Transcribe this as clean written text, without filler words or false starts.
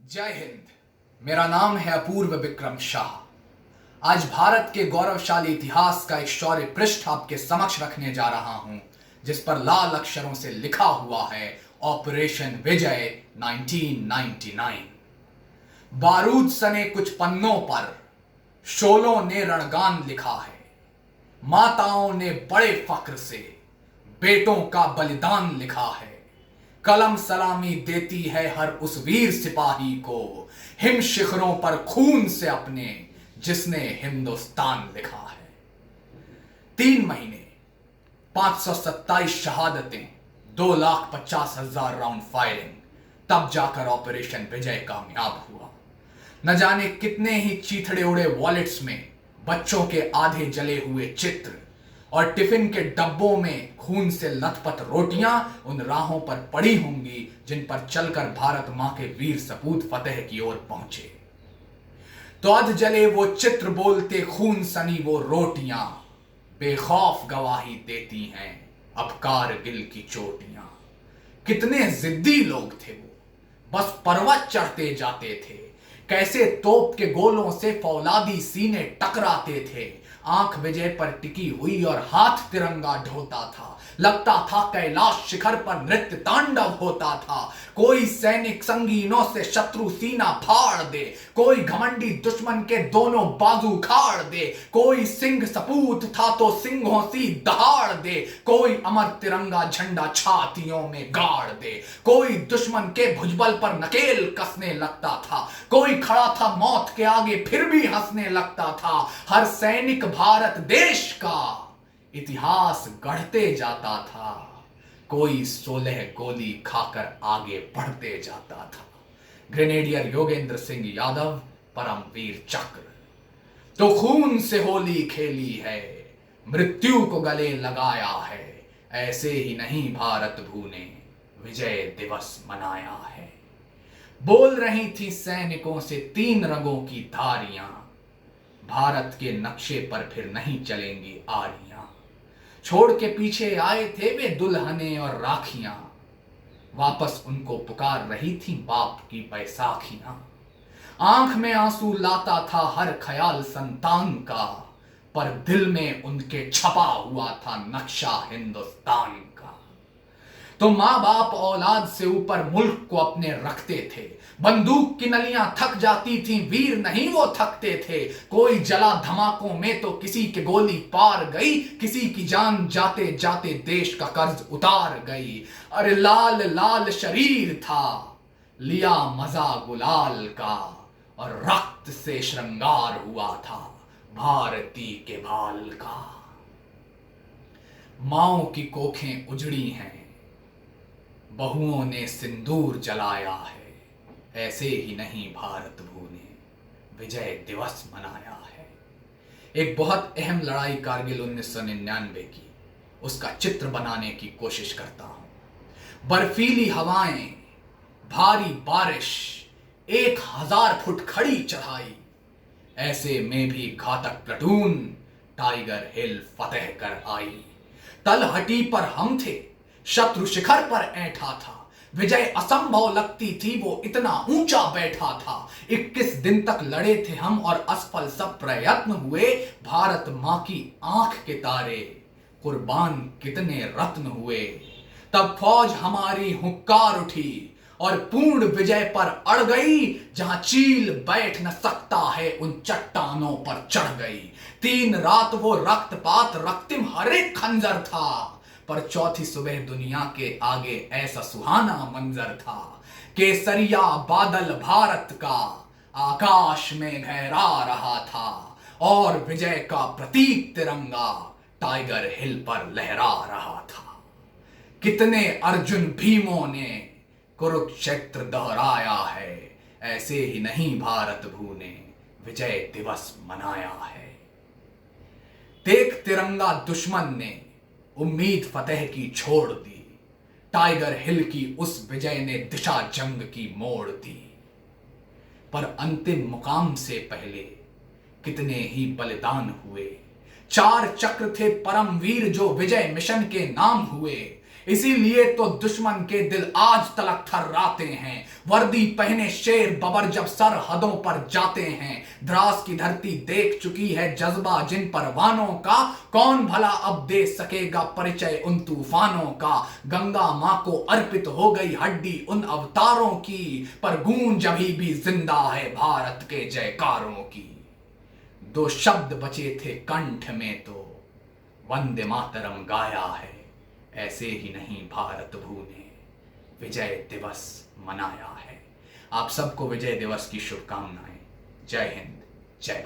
जय हिंद। मेरा नाम है अपूर्व विक्रम शाह। आज भारत के गौरवशाली इतिहास का एक शौर्य पृष्ठ आपके समक्ष रखने जा रहा हूं, जिस पर लाल अक्षरों से लिखा हुआ है ऑपरेशन विजय 1999। बारूद सने कुछ पन्नों पर शोलों ने रणगान लिखा है। माताओं ने बड़े फक्र से बेटों का बलिदान लिखा है। कलम सलामी देती है हर उस वीर सिपाही को, हिम शिखरों पर खून से अपने, जिसने हिंदुस्तान लिखा है। 3 महीने, 527 शहादतें, 2,50,000 राउंड फायरिंग, तब जाकर ऑपरेशन विजय कामयाब हुआ। न जाने कितने ही चीथड़े उड़े वॉलेट्स में बच्चों के आधे जले हुए चित्र और टिफिन के डब्बों में खून से लथपथ रोटियां उन राहों पर पड़ी होंगी जिन पर चलकर भारत मां के वीर सपूत फतेह की ओर पहुंचे। तो अध जले वो चित्र बोलते खून सनी वो रोटियां, बेखौफ गवाही देती हैं अब कारगिल की चोटियां। कितने जिद्दी लोग थे वो, बस पर्वत चढ़ते जाते थे। कैसे तोप के गोलों से फौलादी सीने टकराते थे। आंख विजय पर टिकी हुई और हाथ तिरंगा ढोता था। लगता था कैलाश शिखर पर नृत्य तांडव होता था। कोई सैनिक संगीनों से शत्रु सीना फाड़ दे, कोई घमंडी दुश्मन के दोनों बाजू खाड़ दे, कोई सिंह सपूत था तो सिंहों सी दहाड़ दे, कोई अमर तिरंगा झंडा छातियों में गाड़ दे, कोई दुश्मन के भुजबल पर नकेल कसने लगता था, कोई खड़ा था मौत के आगे फिर भी हंसने लगता था। हर सैनिक भारत देश का इतिहास गढ़ते जाता था। कोई 16 गोली खाकर आगे बढ़ते जाता था। ग्रेनेडियर योगेंद्र सिंह यादव, परमवीर चक्र। तो खून से होली खेली है, मृत्यु को गले लगाया है। ऐसे ही नहीं भारत भू ने विजय दिवस मनाया है। बोल रही थी सैनिकों से 3 रंगों की धारियां, भारत के नक्शे पर फिर नहीं चलेंगी आरियां। छोड़ के पीछे आए थे वे दुल्हने और राखियां, वापस उनको पुकार रही थी बाप की बैसाखियां। आंख में आंसू लाता था हर ख्याल संतान का, पर दिल में उनके छपा हुआ था नक्शा हिंदुस्तान का। तो माँ बाप औलाद से ऊपर मुल्क को अपने रखते थे। बंदूक की नलियां थक जाती थी, वीर नहीं वो थकते थे। कोई जला धमाकों में तो किसी के गोली पार गई, किसी की जान जाते जाते देश का कर्ज उतार गई। अरे लाल लाल शरीर था, लिया मजा गुलाल का, और रक्त से श्रृंगार हुआ था भारती के बाल का। माओ की कोखें उजड़ी हैं, बहुओं ने सिंदूर जलाया है। ऐसे ही नहीं भारत भू ने विजय दिवस मनाया है। एक बहुत अहम लड़ाई कारगिल 1999 की, उसका चित्र बनाने की कोशिश करता हूं। बर्फीली हवाएं, भारी बारिश, 1000 फुट खड़ी चढ़ाई, ऐसे में भी घातक प्लाटून टाइगर हिल फतेह कर आई। तलहटी पर हम थे, शत्रु शिखर पर ऐठा था। विजय असंभव लगती थी, वो इतना ऊंचा बैठा था। 21 दिन तक लड़े थे हम और असफल सब प्रयत्न हुए। भारत मां की आंख के तारे, कुर्बान कितने रत्न हुए। तब फौज हमारी हुंकार उठी और पूर्ण विजय पर अड़ गई। जहां चील बैठ न सकता है उन चट्टानों पर चढ़ गई। 3 रात वो रक्तपात रक्तिम हर एक खंजर था, पर चौथी सुबह दुनिया के आगे ऐसा सुहाना मंजर था। केसरिया बादल भारत का आकाश में गहरा रहा था, और विजय का प्रतीक तिरंगा टाइगर हिल पर लहरा रहा था। कितने अर्जुन भीमों ने कुरुक्षेत्र दोहराया है। ऐसे ही नहीं भारत भू ने विजय दिवस मनाया है। देख तिरंगा दुश्मन ने उम्मीद फतेह की छोड़ दी, टाइगर हिल की उस विजय ने दिशा जंग की मोड़ दी। पर अंतिम मुकाम से पहले कितने ही बलिदान हुए। 4 चक्र थे परमवीर जो विजय मिशन के नाम हुए। इसीलिए तो दुश्मन के दिल आज तलक थर्राते हैं। वर्दी पहने शेर बबर जब सरहदों पर जाते हैं। द्रास की धरती देख चुकी है जज्बा जिन परवानों का, कौन भला अब दे सकेगा परिचय उन तूफानों का। गंगा मां को अर्पित हो गई हड्डी उन अवतारों की, पर गूंज अभी भी जिंदा है भारत के जयकारों की। दो शब्द बचे थे कंठ में तो वंदे मातरम गाया है। ऐसे ही नहीं भारत भू ने विजय दिवस मनाया है। आप सबको विजय दिवस की शुभकामनाएं। जय हिंद, जय भारत।